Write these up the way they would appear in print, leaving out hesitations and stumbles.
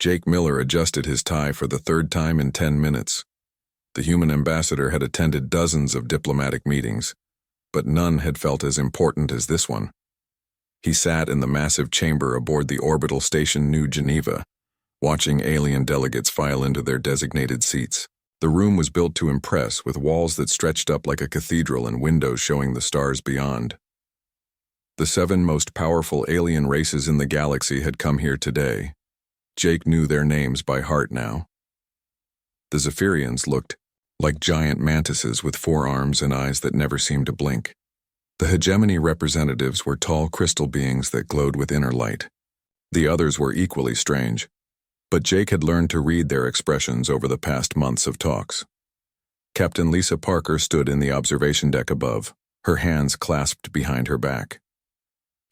Jake Miller adjusted his tie for the third time in 10 minutes. The human ambassador had attended dozens of diplomatic meetings, but none had felt as important as this one. He sat in the massive chamber aboard the orbital station New Geneva, watching alien delegates file into their designated seats. The room was built to impress, with walls that stretched up like a cathedral and windows showing the stars beyond. The 7 most powerful alien races in the galaxy had come here today. Jake knew their names by heart now. The Zephyrians looked like giant mantises with 4 arms and eyes that never seemed to blink. The hegemony representatives were tall crystal beings that glowed with inner light. The others were equally strange, but Jake had learned to read their expressions over the past months of talks. Captain Lisa Parker stood in the observation deck above, her hands clasped behind her back.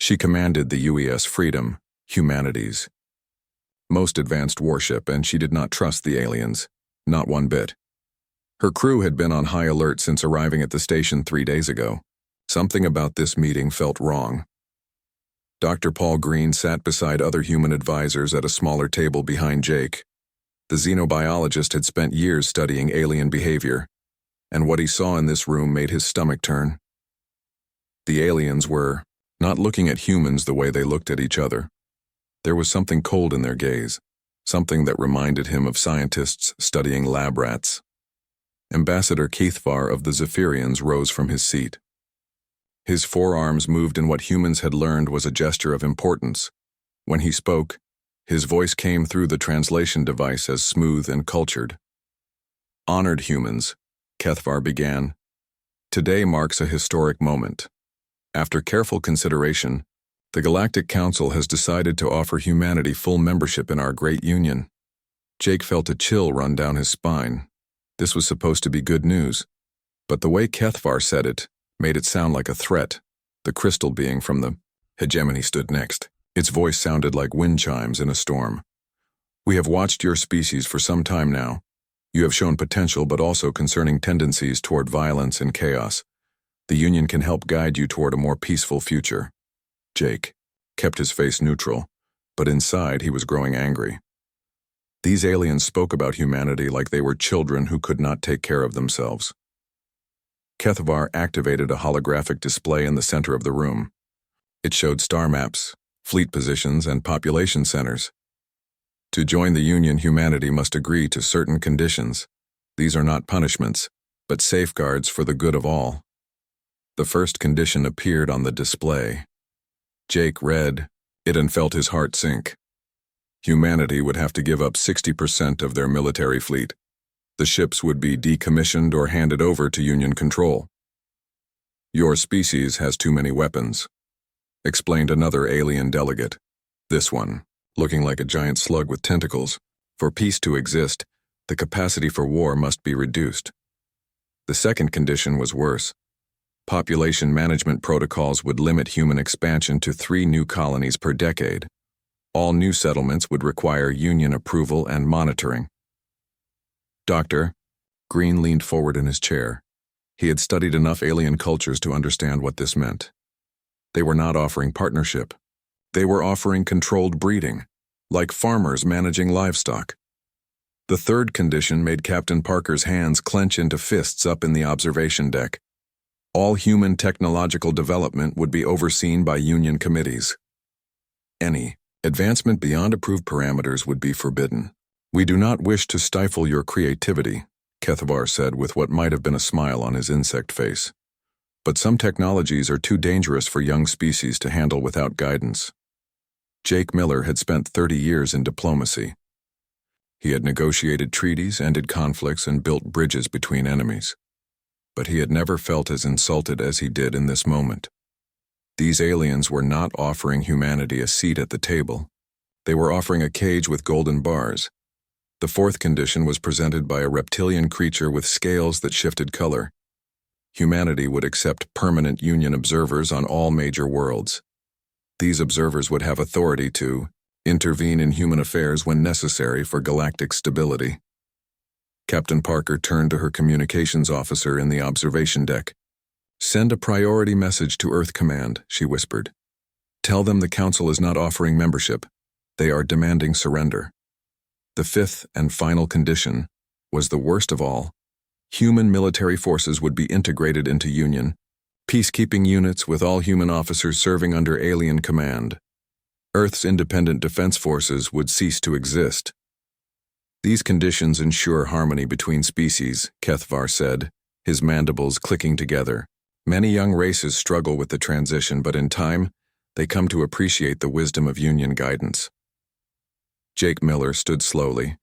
She commanded the UES Freedom, Humanities, most advanced warship, and she did not trust the aliens, not one bit. Her crew had been on high alert since arriving at the station 3 days ago. Something about this meeting felt wrong. Dr. Paul Green sat beside other human advisors at a smaller table behind Jake. The xenobiologist had spent years studying alien behavior, and what he saw in this room made his stomach turn. The aliens were not looking at humans the way they looked at each other. There was something cold in their gaze, something that reminded him of scientists studying lab rats. Ambassador Keithvar of the Zephyrians rose from his seat. His forearms moved in what humans had learned was a gesture of importance. When he spoke, his voice came through the translation device as smooth and cultured. Honored humans, Keithvar began. Today marks a historic moment. After careful consideration, the Galactic Council has decided to offer humanity full membership in our great union. Jake felt a chill run down his spine. This was supposed to be good news, but the way Keithvar said it made it sound like a threat. The crystal being from the hegemony stood next. Its voice sounded like wind chimes in a storm. We have watched your species for some time now. You have shown potential but also concerning tendencies toward violence and chaos. The Union can help guide you toward a more peaceful future. Jake kept his face neutral, but inside he was growing angry. These aliens spoke about humanity like they were children who could not take care of themselves. Keithvar activated a holographic display in the center of the room. It showed star maps, fleet positions, and population centers. To join the Union, humanity must agree to certain conditions. These are not punishments, but safeguards for the good of all. The first condition appeared on the display. Jake read it and felt his heart sink. Humanity would have to give up 60% of their military fleet. The ships would be decommissioned or handed over to Union control. Your species has too many weapons, explained another alien delegate. This one, looking like a giant slug with tentacles. For peace to exist, the capacity for war must be reduced. The second condition was worse. Population management protocols would limit human expansion to 3 new colonies per decade. All new settlements would require Union approval and monitoring. Doctor, Green leaned forward in his chair. He had studied enough alien cultures to understand what this meant. They were not offering partnership. They were offering controlled breeding, like farmers managing livestock. The third condition made Captain Parker's hands clench into fists up in the observation deck. All human technological development would be overseen by Union committees. Any advancement beyond approved parameters would be forbidden. We do not wish to stifle your creativity, Keithvar said with what might have been a smile on his insect face. But some technologies are too dangerous for young species to handle without guidance. Jake Miller had spent 30 years in diplomacy. He had negotiated treaties, ended conflicts, and built bridges between enemies. But he had never felt as insulted as he did in this moment. These aliens were not offering humanity a seat at the table. They were offering a cage with golden bars. The fourth condition was presented by a reptilian creature with scales that shifted color. Humanity would accept permanent Union observers on all major worlds. These observers would have authority to intervene in human affairs when necessary for galactic stability. Captain Parker turned to her communications officer in the observation deck. Send a priority message to Earth Command, she whispered. Tell them the Council is not offering membership. They are demanding surrender. The fifth and final condition was the worst of all. Human military forces would be integrated into Union, peacekeeping units with all human officers serving under alien command. Earth's independent defense forces would cease to exist. These conditions ensure harmony between species, Kethvar said, his mandibles clicking together. Many young races struggle with the transition, but in time, they come to appreciate the wisdom of Union guidance. Jake Miller stood slowly.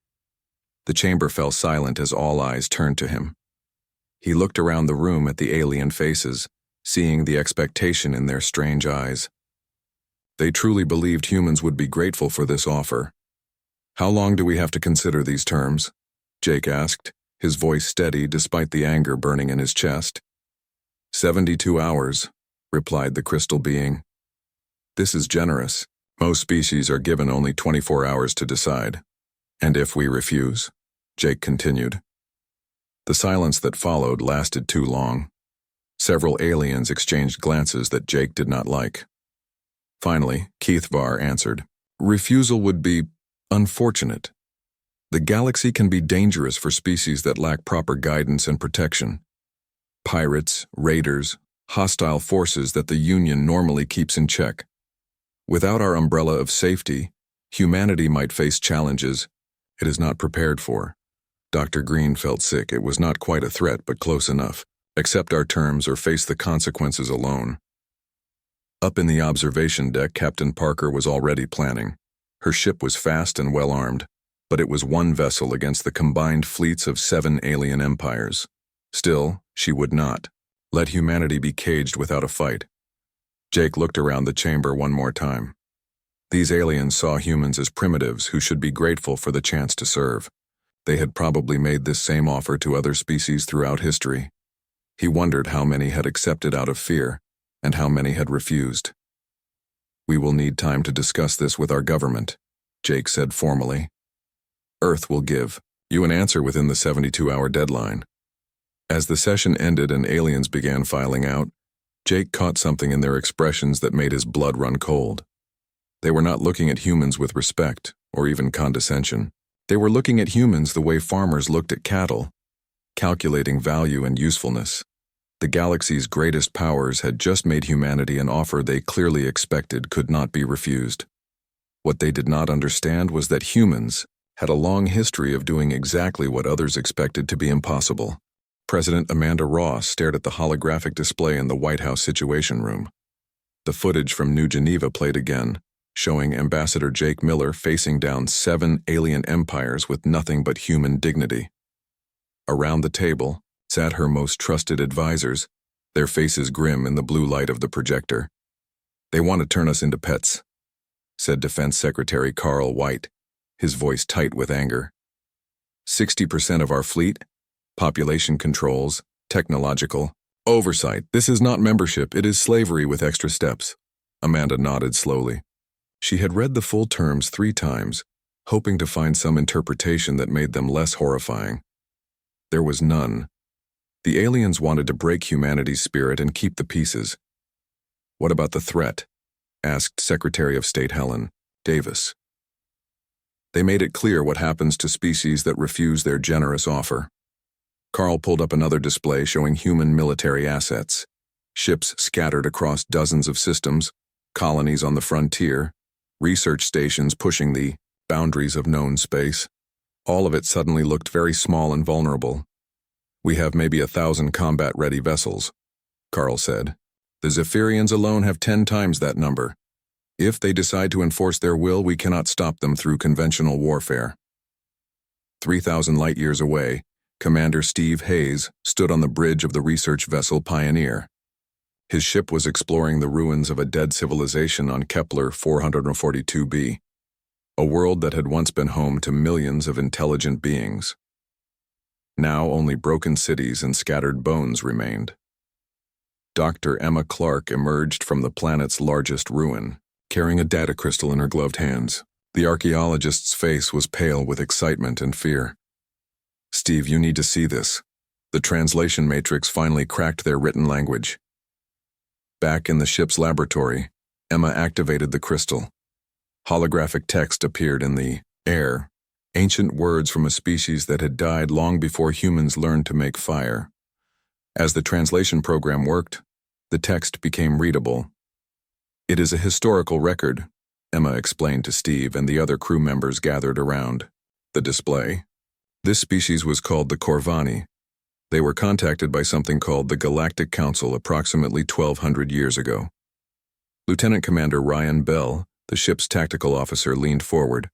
The chamber fell silent as all eyes turned to him. He looked around the room at the alien faces, seeing the expectation in their strange eyes. They truly believed humans would be grateful for this offer. "How long do we have to consider these terms?" Jake asked, his voice steady despite the anger burning in his chest. 72 hours, replied the crystal being. This is generous. Most species are given only 24 hours to decide. And if we refuse? Jake continued. The silence that followed lasted too long. Several aliens exchanged glances that Jake did not like. Finally, Kethvar answered. Refusal would be unfortunate. The galaxy can be dangerous for species that lack proper guidance and protection. Pirates, raiders, hostile forces that the Union normally keeps in check. Without our umbrella of safety, humanity might face challenges it is not prepared for. Dr. Green felt sick. It was not quite a threat, but close enough. Accept our terms or face the consequences alone. Up in the observation deck, Captain Parker was already planning. Her ship was fast and well armed, but it was one vessel against the combined fleets of 7 alien empires. Still, she would not let humanity be caged without a fight. Jake looked around the chamber one more time. These aliens saw humans as primitives who should be grateful for the chance to serve. They had probably made this same offer to other species throughout history. He wondered how many had accepted out of fear, and how many had refused. We will need time to discuss this with our government, Jake said formally. Earth will give you an answer within the 72-hour deadline. As the session ended and aliens began filing out, Jake caught something in their expressions that made his blood run cold. They were not looking at humans with respect, or even condescension. They were looking at humans the way farmers looked at cattle, calculating value and usefulness. The galaxy's greatest powers had just made humanity an offer they clearly expected could not be refused. What they did not understand was that humans had a long history of doing exactly what others expected to be impossible. President Amanda Ross stared at the holographic display in the White House Situation Room. The footage from New Geneva played again, showing Ambassador Jake Miller facing down 7 alien empires with nothing but human dignity. Around the table sat her most trusted advisors, their faces grim in the blue light of the projector. They want to turn us into pets, said Defense Secretary Carl White, his voice tight with anger. 60% of our fleet, population controls, technological, oversight. This is not membership, it is slavery with extra steps. Amanda nodded slowly. She had read the full terms 3 times, hoping to find some interpretation that made them less horrifying. There was none. The aliens wanted to break humanity's spirit and keep the pieces. What about the threat? Asked Secretary of State Helen Davis. They made it clear what happens to species that refuse their generous offer. Carl pulled up another display showing human military assets. Ships scattered across dozens of systems, colonies on the frontier, research stations pushing the boundaries of known space. All of it suddenly looked very small and vulnerable. We have maybe 1,000 combat-ready vessels, Carl said. The Zephyrians alone have 10 times that number. If they decide to enforce their will, we cannot stop them through conventional warfare. 3,000 light-years away, Commander Steve Hayes stood on the bridge of the research vessel Pioneer. His ship was exploring the ruins of a dead civilization on Kepler 442b, a world that had once been home to millions of intelligent beings. Now only broken cities and scattered bones remained. Dr. Emma Clark emerged from the planet's largest ruin, carrying a data crystal in her gloved hands. The archaeologist's face was pale with excitement and fear. Steve, you need to see this. The translation matrix finally cracked their written language. Back in the ship's laboratory, Emma activated the crystal. Holographic text appeared in the air, ancient words from a species that had died long before humans learned to make fire. As the translation program worked, the text became readable. "It is a historical record," Emma explained to Steve, and the other crew members gathered around the display. This species was called the Corvani. They were contacted by something called the Galactic Council approximately 1,200 years ago. Lieutenant Commander Ryan Bell, the ship's tactical officer, leaned forward.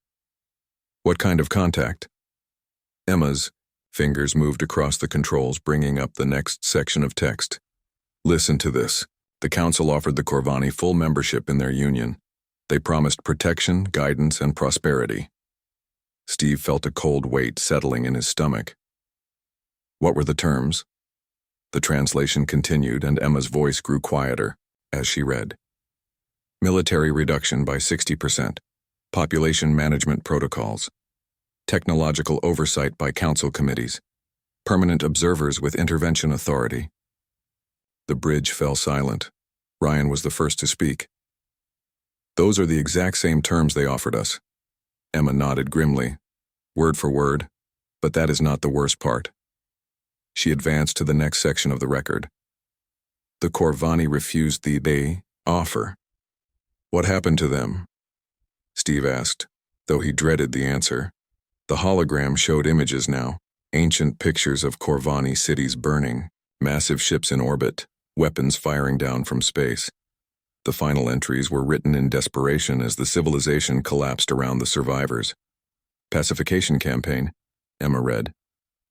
"What kind of contact?" Emma's fingers moved across the controls, bringing up the next section of text. "Listen to this. The Council offered the Corvani full membership in their union. They promised protection, guidance, and prosperity." Steve felt a cold weight settling in his stomach. "What were the terms?" The translation continued, and Emma's voice grew quieter as she read. "Military reduction by 60%. Population management protocols. Technological oversight by council committees. Permanent observers with intervention authority." The bridge fell silent. Ryan was the first to speak. "Those are the exact same terms they offered us." Emma nodded grimly, word for word, but that is not the worst part. She advanced to the next section of the record. "The Corvani refused the offer." "What happened to them?" Steve asked, though he dreaded the answer. The hologram showed images now, ancient pictures of Corvani cities burning, massive ships in orbit, weapons firing down from space. The final entries were written in desperation as the civilization collapsed around the survivors. "Pacification campaign," Emma read.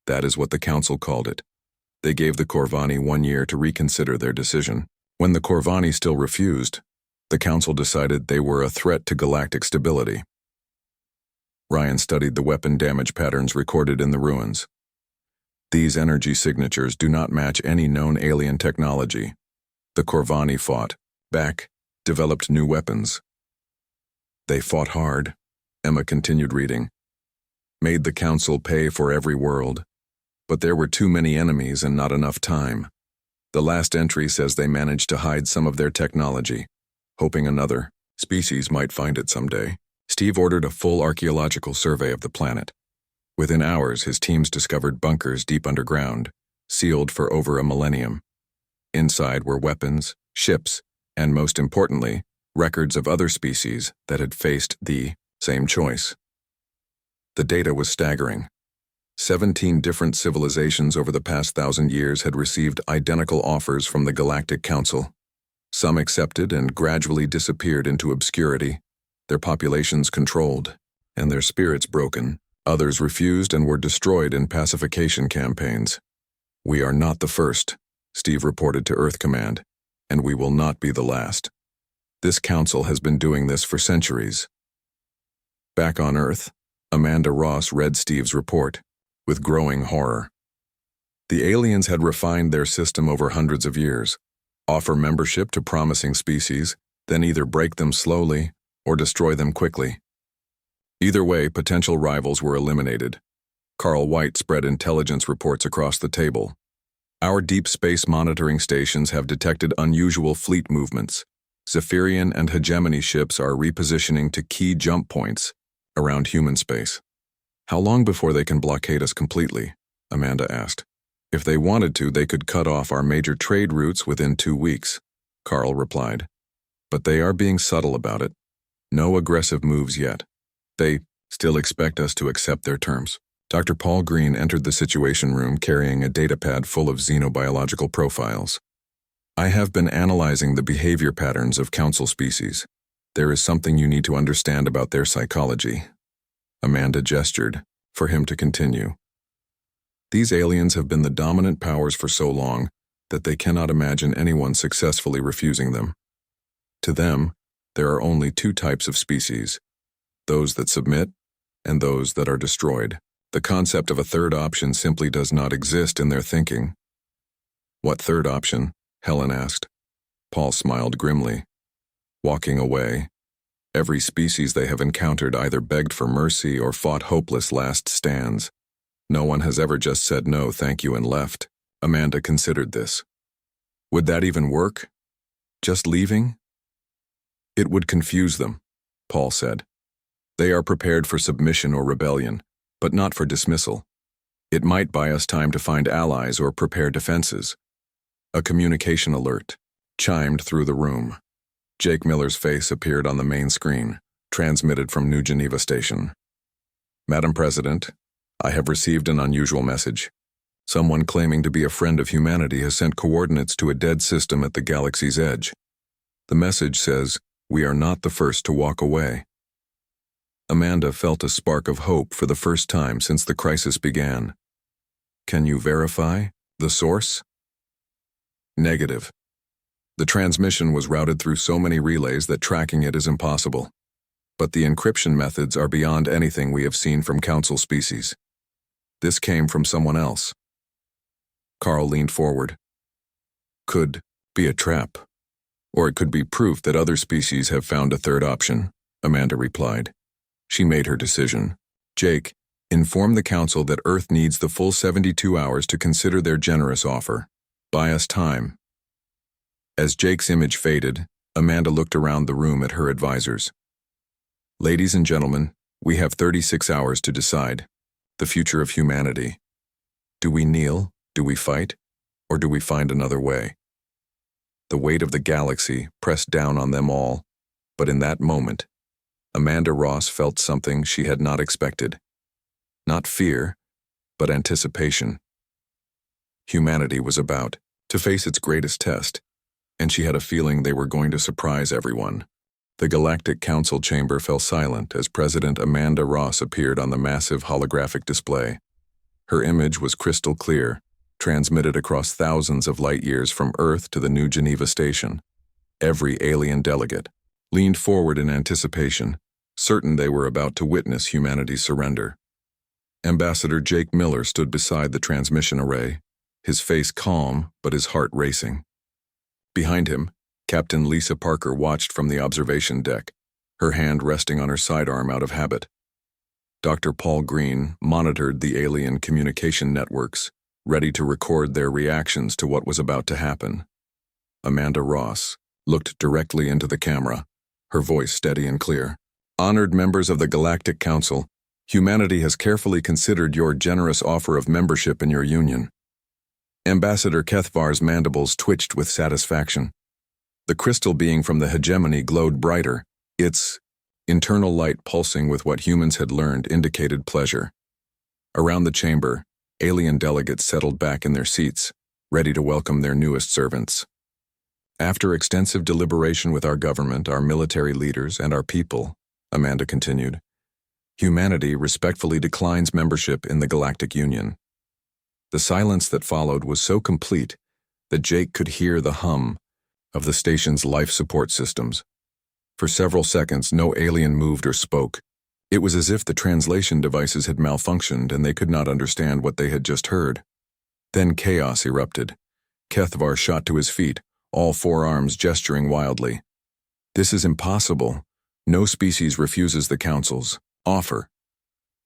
"That is what the Council called it. They gave the Corvani 1 year to reconsider their decision. When the Corvani still refused, the Council decided they were a threat to galactic stability." Ryan studied the weapon damage patterns recorded in the ruins. "These energy signatures do not match any known alien technology. The Corvani fought back, developed new weapons. They fought hard," Emma continued reading. "Made the Council pay for every world. But there were too many enemies and not enough time. The last entry says they managed to hide some of their technology, hoping another species might find it someday." Steve ordered a full archaeological survey of the planet. Within hours, his teams discovered bunkers deep underground, sealed for over a millennium. Inside were weapons, ships, and most importantly, records of other species that had faced the same choice. The data was staggering. 17 different civilizations over the past 1,000 years had received identical offers from the Galactic Council. Some accepted and gradually disappeared into obscurity, their populations controlled, and their spirits broken. Others refused and were destroyed in pacification campaigns. "We are not the first," Steve reported to Earth Command, "and we will not be the last. This council has been doing this for centuries." Back on Earth, Amanda Ross read Steve's report with growing horror. The aliens had refined their system over hundreds of years, offer membership to promising species, then either break them slowly or destroy them quickly. Either way, potential rivals were eliminated. Carl White spread intelligence reports across the table. "Our deep space monitoring stations have detected unusual fleet movements. Zephyrian and Hegemony ships are repositioning to key jump points around human space." "How long before they can blockade us completely?" Amanda asked. "If they wanted to, they could cut off our major trade routes within 2 weeks," Carl replied. "But they are being subtle about it. No aggressive moves yet. They still expect us to accept their terms." Dr. Paul Green entered the Situation Room carrying a datapad full of xenobiological profiles. "I have been analyzing the behavior patterns of Council species. There is something you need to understand about their psychology." Amanda gestured for him to continue. "These aliens have been the dominant powers for so long that they cannot imagine anyone successfully refusing them. To them, there are only 2 types of species, those that submit and those that are destroyed. The concept of a third option simply does not exist in their thinking." "What third option?" Helen asked. Paul smiled grimly. "Walking away. Every species they have encountered either begged for mercy or fought hopeless last stands. No one has ever just said no, thank you, and left." Amanda considered this. "Would that even work? Just leaving?" "It would confuse them," Paul said. "They are prepared for submission or rebellion. but not for dismissal. It might buy us time to find allies or prepare defenses. A communication alert chimed through the room. Jake Miller's face appeared on the main screen, transmitted from New Geneva Station. Madam President, I have received an unusual message. Someone claiming to be a friend of humanity has sent coordinates to a dead system at the galaxy's edge. The message says, "We are not the first to walk away." Amanda felt a spark of hope for the first time since the crisis began. Can you verify the source? Negative. The transmission was routed through so many relays that tracking it is impossible. But the encryption methods are beyond anything we have seen from Council species. This came from someone else. Carl leaned forward. Could be a trap. Or it could be proof that other species have found a third option, Amanda replied. She made her decision. Jake, inform the Council that Earth needs the full 72 hours to consider their generous offer. Buy us time. As Jake's image faded, Amanda looked around the room at her advisors. Ladies and gentlemen, we have 36 hours to decide. The future of humanity. Do we kneel, do we fight, or do we find another way? The weight of the galaxy pressed down on them all, but in that moment, Amanda Ross felt something she had not expected. Not fear, but anticipation. Humanity was about to face its greatest test, and she had a feeling they were going to surprise everyone. The Galactic Council chamber fell silent as President Amanda Ross appeared on the massive holographic display. Her image was crystal clear, transmitted across thousands of light years from Earth to the New Geneva Station. Every alien delegate leaned forward in anticipation, certain they were about to witness humanity's surrender. Ambassador Jake Miller stood beside the transmission array, his face calm but his heart racing. Behind him, Captain Lisa Parker watched from the observation deck, her hand resting on her sidearm out of habit. Dr. Paul Green monitored the alien communication networks, ready to record their reactions to what was about to happen. Amanda Ross looked directly into the camera, her voice steady and clear. Honored members of the Galactic Council, humanity has carefully considered your generous offer of membership in your union. Ambassador Kethvar's mandibles twitched with satisfaction. The crystal being from the hegemony glowed brighter, its internal light pulsing with what humans had learned indicated pleasure. Around the chamber, alien delegates settled back in their seats, ready to welcome their newest servants. After extensive deliberation with our government, our military leaders, and our people, Amanda continued, humanity respectfully declines membership in the Galactic Union. The silence that followed was so complete that Jake could hear the hum of the station's life support systems. For several seconds, no alien moved or spoke. It was as if the translation devices had malfunctioned and they could not understand what they had just heard. Then chaos erupted. Kethvar shot to his feet, all four arms gesturing wildly. This is impossible. No species refuses the Council's offer.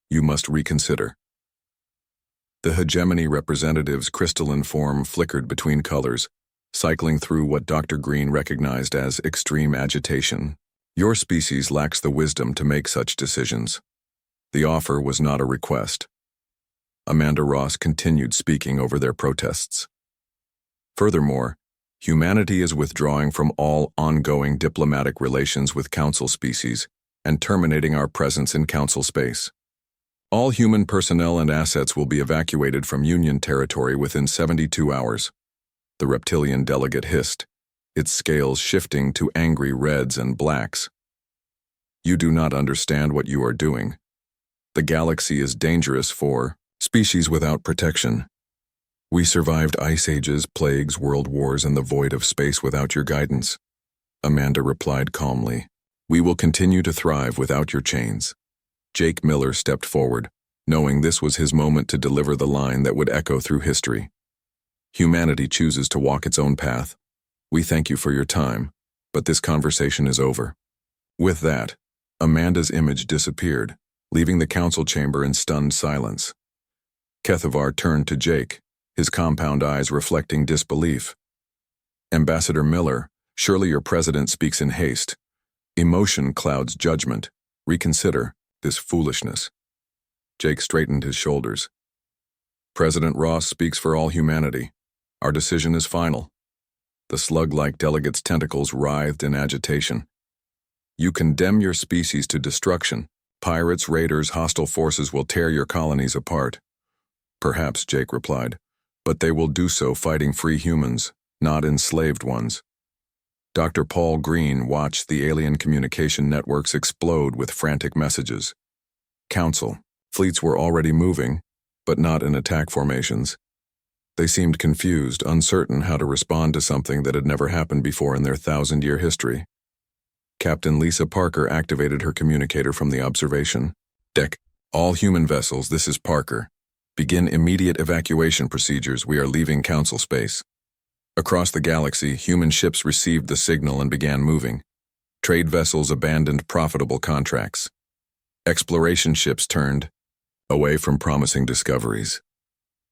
You must reconsider. The hegemony representative's crystalline form flickered between colors, cycling through what Dr. Green recognized as extreme agitation. Your species lacks the wisdom to make such decisions. The offer was not a request. Amanda Ross continued speaking over their protests. Furthermore, humanity is withdrawing from all ongoing diplomatic relations with Council species and terminating our presence in Council space. All human personnel and assets will be evacuated from Union territory within 72 hours. The reptilian delegate hissed, its scales shifting to angry reds and blacks. You do not understand what you are doing. The galaxy is dangerous for species without protection. We survived ice ages, plagues, world wars, and the void of space without your guidance. Amanda replied calmly. We will continue to thrive without your chains. Jake Miller stepped forward, knowing this was his moment to deliver the line that would echo through history. Humanity chooses to walk its own path. We thank you for your time, but this conversation is over. With that, Amanda's image disappeared, leaving the council chamber in stunned silence. Kethvar turned to Jake, his compound eyes reflecting disbelief. Ambassador Miller, surely your president speaks in haste. Emotion clouds judgment. Reconsider this foolishness. Jake straightened his shoulders. President Ross speaks for all humanity. Our decision is final. The slug-like delegate's tentacles writhed in agitation. You condemn your species to destruction. Pirates, raiders, hostile forces will tear your colonies apart. Perhaps, Jake replied, but they will do so fighting free humans, not enslaved ones. Dr. Paul Green watched the alien communication networks explode with frantic messages. Council. Fleets were already moving, but not in attack formations. They seemed confused, uncertain how to respond to something that had never happened before in their 1,000-year history. Captain Lisa Parker activated her communicator from the observation deck. All human vessels, this is Parker. Begin immediate evacuation procedures. We are leaving Council space. Across the galaxy, human ships received the signal and began moving. Trade vessels abandoned profitable contracts. Exploration ships turned away from promising discoveries.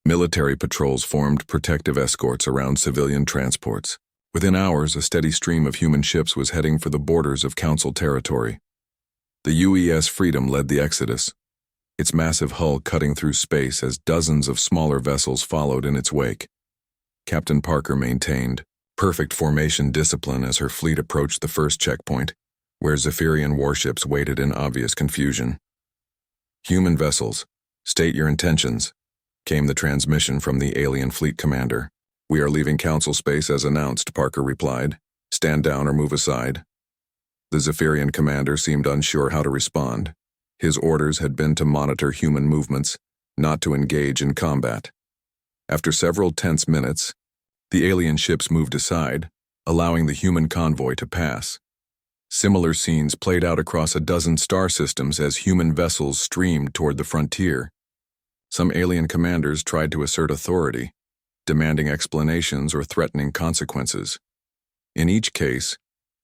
Military patrols formed protective escorts around civilian transports. Within hours, a steady stream of human ships was heading for the borders of Council territory. The UES Freedom led the exodus, its massive hull cutting through space as dozens of smaller vessels followed in its wake. Captain Parker maintained perfect formation discipline as her fleet approached the first checkpoint, where Zephyrian warships waited in obvious confusion. Human vessels, state your intentions, came the transmission from the alien fleet commander. We are leaving Council space as announced, Parker replied. Stand down or move aside. The Zephyrian commander seemed unsure how to respond. His orders had been to monitor human movements, not to engage in combat. After several tense minutes, the alien ships moved aside, allowing the human convoy to pass. Similar scenes played out across a dozen star systems as human vessels streamed toward the frontier. Some alien commanders tried to assert authority, demanding explanations or threatening consequences. In each case,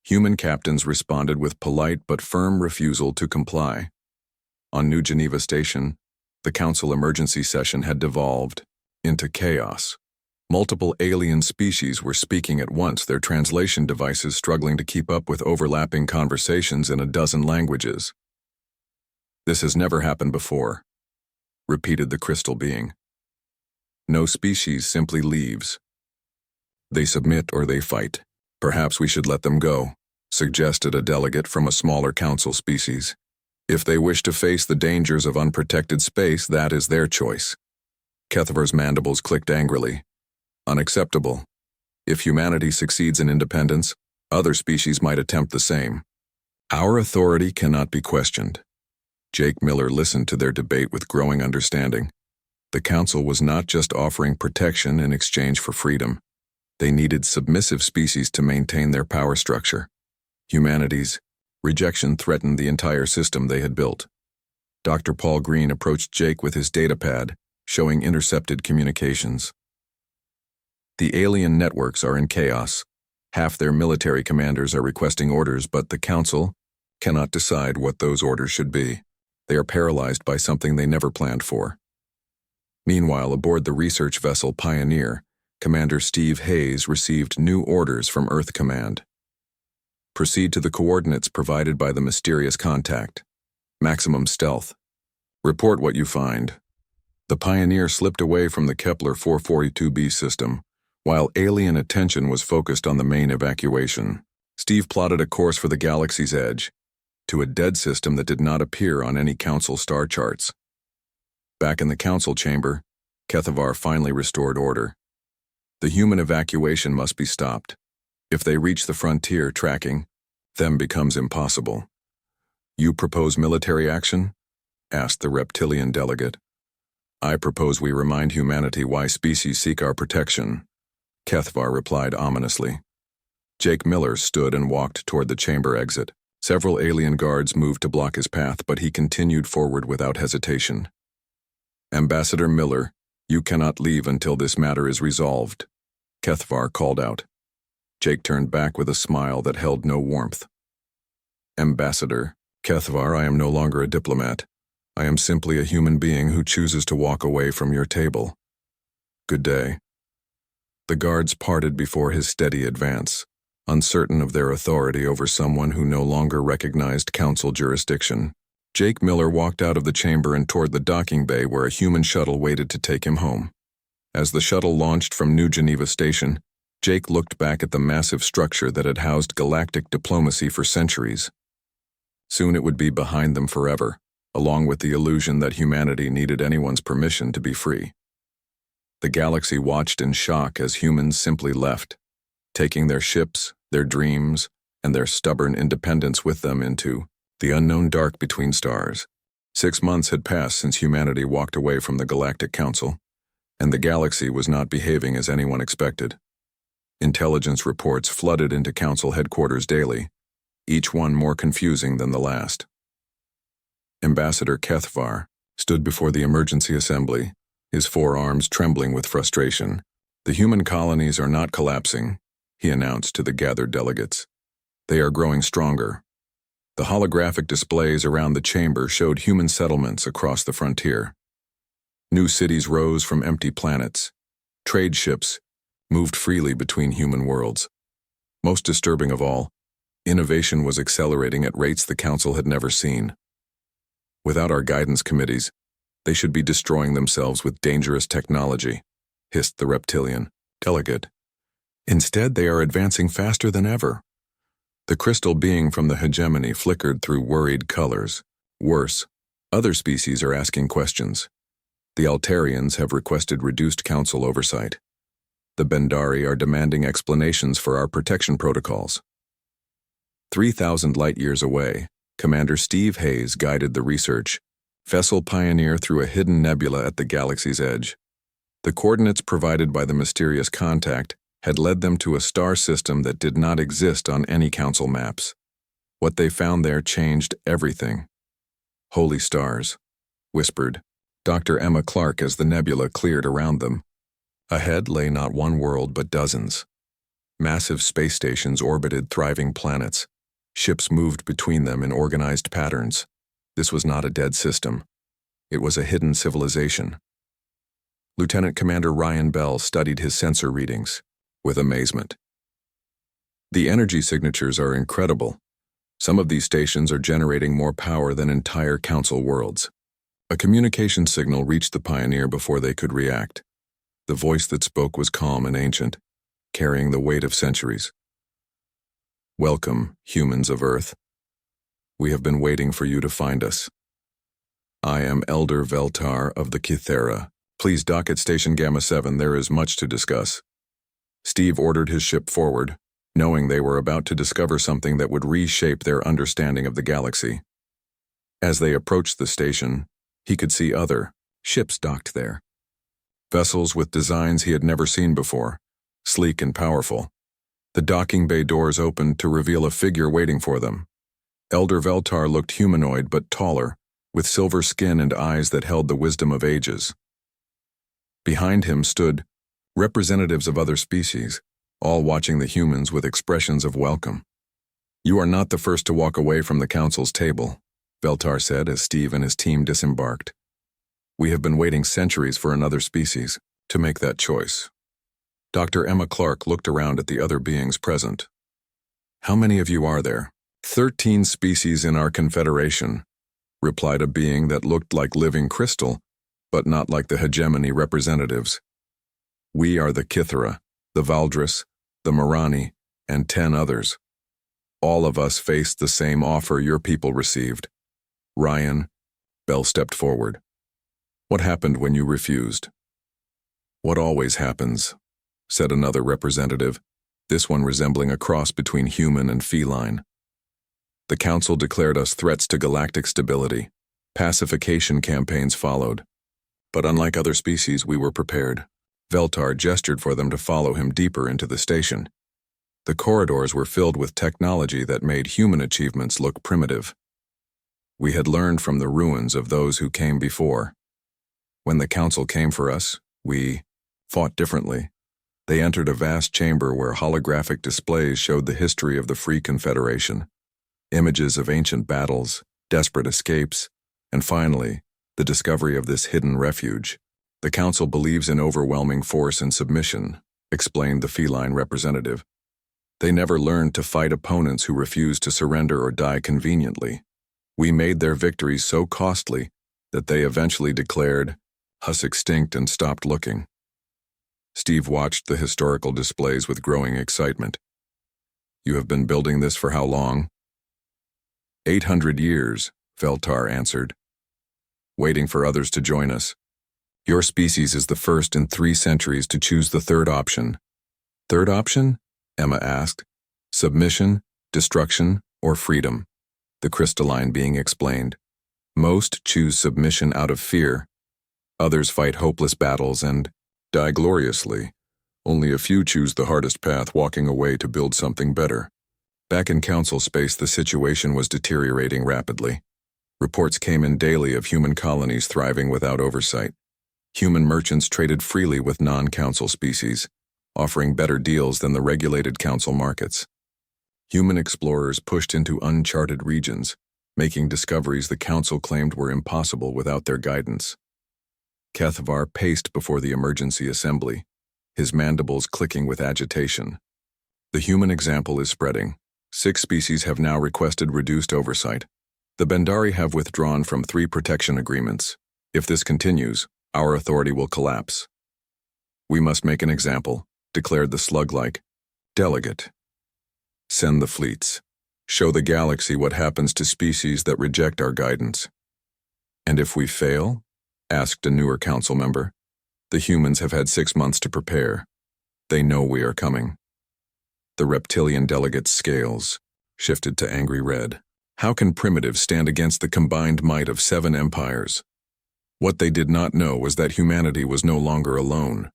human captains responded with polite but firm refusal to comply. On New Geneva Station, the Council emergency session had devolved into chaos. Multiple alien species were speaking at once, their translation devices struggling to keep up with overlapping conversations in a dozen languages. This has never happened before, repeated the crystal being. No species simply leaves. They submit or they fight. Perhaps we should let them go, suggested a delegate from a smaller council species. If they wish to face the dangers of unprotected space, that is their choice. Kethavar's mandibles clicked angrily. Unacceptable. If humanity succeeds in independence, other species might attempt the same. Our authority cannot be questioned. Jake Miller listened to their debate with growing understanding. The Council was not just offering protection in exchange for freedom. They needed submissive species to maintain their power structure. Humanity's rejection threatened the entire system they had built. Dr. Paul Green approached Jake with his datapad, showing intercepted communications. The alien networks are in chaos. Half their military commanders are requesting orders, but the Council cannot decide what those orders should be. They are paralyzed by something they never planned for. Meanwhile, aboard the research vessel Pioneer, Commander Steve Hayes received new orders from Earth Command. Proceed to the coordinates provided by the mysterious contact. Maximum stealth. Report what you find. The Pioneer slipped away from the Kepler 442b system, while alien attention was focused on the main evacuation. Steve plotted a course for the galaxy's edge, to a dead system that did not appear on any Council star charts. Back in the Council chamber, Kethavar finally restored order. The human evacuation must be stopped. If they reach the frontier, tracking them becomes impossible. You propose military action? Asked the reptilian delegate. I propose we remind humanity why species seek our protection, Kethavar replied ominously. Jake Miller stood and walked toward the chamber exit. Several alien guards moved to block his path, but he continued forward without hesitation. Ambassador Miller, you cannot leave until this matter is resolved, Kethavar called out. Jake turned back with a smile that held no warmth. Ambassador, Kethavar, I am no longer a diplomat. I am simply a human being who chooses to walk away from your table. Good day. The guards parted before his steady advance, uncertain of their authority over someone who no longer recognized Council jurisdiction. Jake Miller walked out of the chamber and toward the docking bay where a human shuttle waited to take him home. As the shuttle launched from New Geneva Station, Jake looked back at the massive structure that had housed galactic diplomacy for centuries. Soon it would be behind them forever, along with the illusion that humanity needed anyone's permission to be free. The galaxy watched in shock as humans simply left, taking their ships, their dreams, and their stubborn independence with them into the unknown dark between stars. 6 months had passed since humanity walked away from the Galactic Council, and the galaxy was not behaving as anyone expected. Intelligence reports flooded into Council headquarters daily, each one more confusing than the last. Ambassador Kethvar stood before the emergency assembly, his forearms trembling with frustration. "The human colonies are not collapsing," he announced to the gathered delegates. "They are growing stronger." The holographic displays around the chamber showed human settlements across the frontier. New cities rose from empty planets. Trade ships moved freely between human worlds. Most disturbing of all, innovation was accelerating at rates the Council had never seen. "Without our guidance committees, they should be destroying themselves with dangerous technology," hissed the reptilian delegate. "Instead, they are advancing faster than ever." The crystal being from the hegemony flickered through worried colors. Worse, other species are asking questions. The Altarians have requested reduced council oversight. The Bendari are demanding explanations for our protection protocols. 3,000 light-years away, Commander Steve Hayes guided the research vessel Pioneer through a hidden nebula at the galaxy's edge. The coordinates provided by the mysterious contact had led them to a star system that did not exist on any council maps. What they found there changed everything. "Holy stars," whispered Dr. Emma Clark as the nebula cleared around them. Ahead lay not one world but dozens. Massive space stations orbited thriving planets. Ships moved between them in organized patterns. This was not a dead system. It was a hidden civilization. Lieutenant Commander Ryan Bell studied his sensor readings with amazement. The energy signatures are incredible. Some of these stations are generating more power than entire council worlds. A communication signal reached the Pioneer before they could react. The voice that spoke was calm and ancient, carrying the weight of centuries. "Welcome, humans of Earth. We have been waiting for you to find us. I am Elder Veltar of the Kythera. Please dock at Station Gamma 7, there is much to discuss." Steve ordered his ship forward, knowing they were about to discover something that would reshape their understanding of the galaxy. As they approached the station, he could see other ships docked there. Vessels with designs he had never seen before, sleek and powerful. The docking bay doors opened to reveal a figure waiting for them. Elder Veltar looked humanoid but taller, with silver skin and eyes that held the wisdom of ages. Behind him stood representatives of other species, all watching the humans with expressions of welcome. "You are not the first to walk away from the council's table," Veltar said as Steve and his team disembarked. "We have been waiting centuries for another species to make that choice." Dr. Emma Clark looked around at the other beings present. "How many of you are there?" 13 species in our confederation," replied a being that looked like living crystal, but not like the hegemony representatives. "We are the Kythera, the Valdris, the Marani, and 10 others. All of us faced the same offer your people received." "Ryan," Bell stepped forward. "What happened when you refused?" "What always happens," said another representative, this one resembling a cross between human and feline. "The Council declared us threats to galactic stability. Pacification campaigns followed. But unlike other species, we were prepared." Veltar gestured for them to follow him deeper into the station. The corridors were filled with technology that made human achievements look primitive. "We had learned from the ruins of those who came before. When the Council came for us, we fought differently." They entered a vast chamber where holographic displays showed the history of the Free Confederation. Images of ancient battles, desperate escapes, and finally, the discovery of this hidden refuge. "The Council believes in overwhelming force and submission," explained the feline representative. "They never learned to fight opponents who refuse to surrender or die conveniently. We made their victories so costly that they eventually declared us extinct and stopped looking. Steve watched the historical displays with growing excitement. You have been building this for how long? 800 years, Veltar answered, waiting for others to join us. Your species is the first in 3 centuries to choose the third option. Third option? Emma asked. Submission, destruction, or freedom? The crystalline being explained. Most choose submission out of fear. Others fight hopeless battles and die gloriously. Only a few choose the hardest path, walking away to build something better. Back in Council space, the situation was deteriorating rapidly. Reports came in daily of human colonies thriving without oversight. Human merchants traded freely with non-Council species, offering better deals than the regulated Council markets. Human explorers pushed into uncharted regions, making discoveries the Council claimed were impossible without their guidance. Kethvar paced before the emergency assembly, his mandibles clicking with agitation. The human example is spreading. 6 species have now requested reduced oversight. The Bendari have withdrawn from 3 protection agreements. If this continues, our authority will collapse. We must make an example, declared the slug-like delegate. Send the fleets. Show the galaxy what happens to species that reject our guidance. And if we fail? Asked a newer council member. The humans have had 6 months to prepare. They know we are coming. The reptilian delegate's scales shifted to angry red. How can primitives stand against the combined might of 7 empires? What they did not know was that humanity was no longer alone.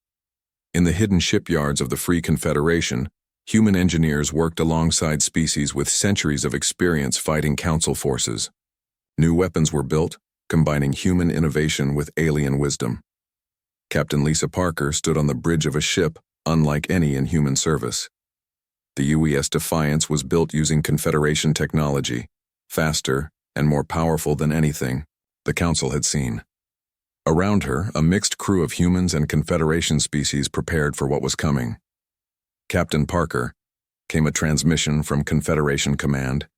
In the hidden shipyards of the Free Confederation, human engineers worked alongside species with centuries of experience fighting Council forces. New weapons were built, combining human innovation with alien wisdom. Captain Lisa Parker stood on the bridge of a ship unlike any in human service. The UES Defiance was built using Confederation technology, faster and more powerful than anything the Council had seen. Around her, a mixed crew of humans and Confederation species prepared for what was coming. Captain Parker, came a transmission from Confederation Command.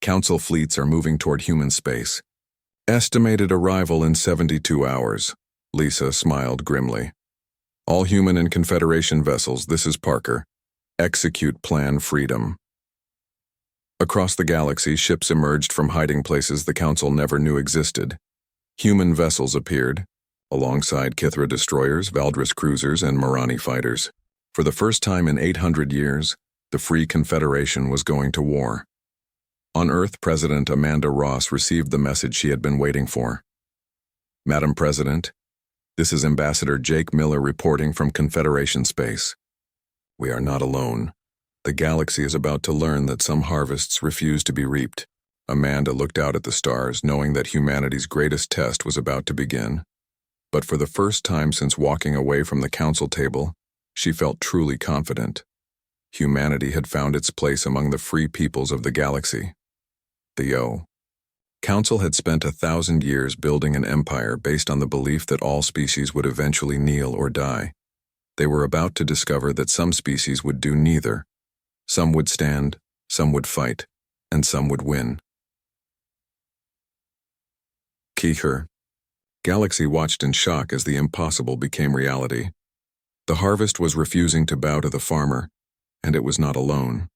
Council fleets are moving toward human space. Estimated arrival in 72 hours. Lisa smiled grimly. All human and Confederation vessels, this is Parker. Execute Plan Freedom. Across the galaxy, ships emerged from hiding places the Council never knew existed. Human vessels appeared, alongside Kithra destroyers, Valdris cruisers, and Marani fighters. For the first time in 800 years, the Free Confederation was going to war. On Earth, President Amanda Ross received the message she had been waiting for. Madam President, this is Ambassador Jake Miller reporting from Confederation space. We are not alone. The galaxy is about to learn that some harvests refuse to be reaped. Amanda looked out at the stars, knowing that humanity's greatest test was about to begin. But for the first time since walking away from the Council table, she felt truly confident. Humanity had found its place among the free peoples of the galaxy. The Council had spent 1,000 years building an empire based on the belief that all species would eventually kneel or die. They were about to discover that some species would do neither. Some would stand, some would fight, and some would win. Kicher. Galaxy watched in shock as the impossible became reality. The harvest was refusing to bow to the farmer, and it was not alone.